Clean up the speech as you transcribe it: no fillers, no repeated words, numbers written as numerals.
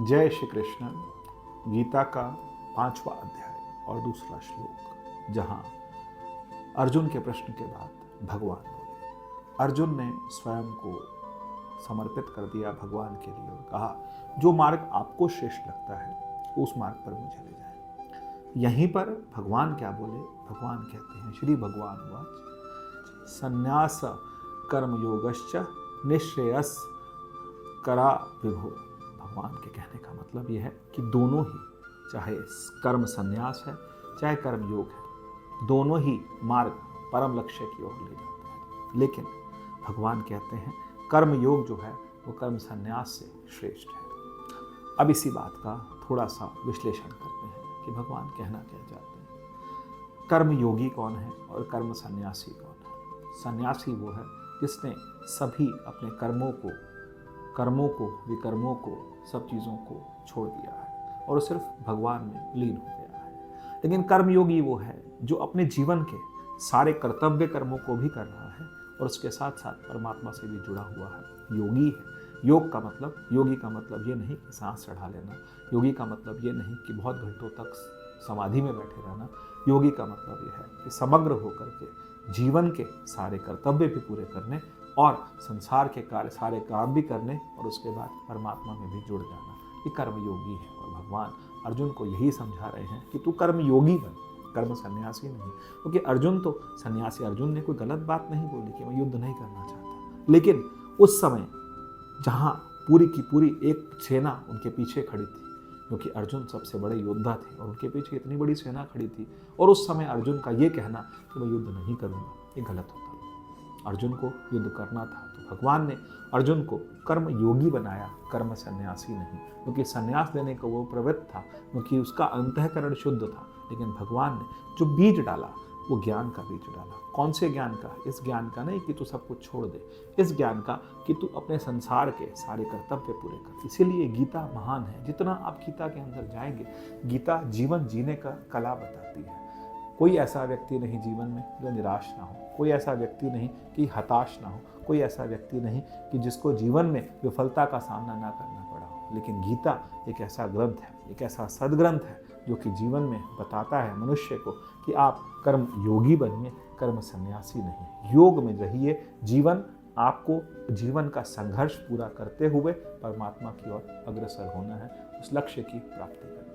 जय श्री कृष्ण। गीता का 5वां अध्याय और दूसरा श्लोक, जहाँ अर्जुन के प्रश्न के बाद भगवान बोले। अर्जुन ने स्वयं को समर्पित कर दिया भगवान के लिए और कहा, जो मार्ग आपको श्रेष्ठ लगता है उस मार्ग पर मुझे ले जाए। यहीं पर भगवान क्या बोले? भगवान कहते हैं, श्री भगवान वाच संन्यास कर्म योगश्च निश्रेयस करा विभो। भगवान के कहने का मतलब यह है कि दोनों ही, चाहे कर्म संन्यास है चाहे कर्म योग है, दोनों ही मार्ग परम लक्ष्य की ओर ले जाते हैं। लेकिन भगवान कहते हैं कर्म योग जो है वो कर्म संन्यास से श्रेष्ठ है। अब इसी बात का थोड़ा सा विश्लेषण करते हैं कि भगवान कहना क्या चाहते हैं। कर्म योगी कौन है और कर्म सन्यासी कौन है? सन्यासी वो है जिसने सभी अपने कर्मों को, विकर्मों को, सब चीज़ों को छोड़ दिया है और सिर्फ भगवान में लीन हो गया है। लेकिन कर्मयोगी वो है जो अपने जीवन के सारे कर्तव्य कर्मों को भी कर रहा है और उसके साथ साथ परमात्मा से भी जुड़ा हुआ है, योगी है। योगी का मतलब ये नहीं कि सांस चढ़ा लेना, योगी का मतलब ये नहीं कि बहुत घंटों तक समाधि में बैठे रहना। योगी का मतलब ये है कि समग्र होकर के जीवन के सारे कर्तव्य भी पूरे करने और संसार के सारे काम भी करने और उसके बाद परमात्मा में भी जुड़ जाना, ये कर्मयोगी है। और भगवान अर्जुन को यही समझा रहे हैं कि तू कर्मयोगी बन, कर्म सन्यासी नहीं। क्योंकि अर्जुन तो सन्यासी, अर्जुन ने कोई गलत बात नहीं बोली कि मैं युद्ध नहीं करना चाहता, लेकिन उस समय जहाँ पूरी की पूरी एक सेना उनके पीछे खड़ी थी, क्योंकि अर्जुन सबसे बड़े योद्धा थे और उनके पीछे इतनी बड़ी सेना खड़ी थी, और उस समय अर्जुन का ये कहना कि मैं युद्ध नहीं करूँगा, ये गलत होता। अर्जुन को युद्ध करना था, तो भगवान ने अर्जुन को कर्म योगी बनाया, कर्म सन्यासी नहीं। क्योंकि सन्यास लेने को वो प्रवृत्त था, क्योंकि उसका अंतःकरण शुद्ध था। लेकिन भगवान ने जो बीज डाला वो ज्ञान का बीज डाला। कौन से ज्ञान का? इस ज्ञान का नहीं कि तू सब कुछ छोड़ दे, इस ज्ञान का कि तू अपने संसार के सारे कर्तव्य पूरे कर। इसीलिए गीता महान है। जितना आप गीता के अंदर जाएंगे, गीता जीवन जीने का कला बताती है। कोई ऐसा व्यक्ति नहीं जीवन में जो निराश ना हो, कोई ऐसा व्यक्ति नहीं कि हताश ना हो, कोई ऐसा व्यक्ति नहीं कि जिसको जीवन में विफलता का सामना ना करना पड़ा हो। लेकिन गीता एक ऐसा ग्रंथ है, एक ऐसा सद्ग्रंथ है जो कि जीवन में बताता है मनुष्य को कि आप कर्म योगी बनिए, कर्म सन्यासी नहीं। योग में रहिए, आपको जीवन का संघर्ष पूरा करते हुए परमात्मा की ओर अग्रसर होना है, उस लक्ष्य की प्राप्ति करना है।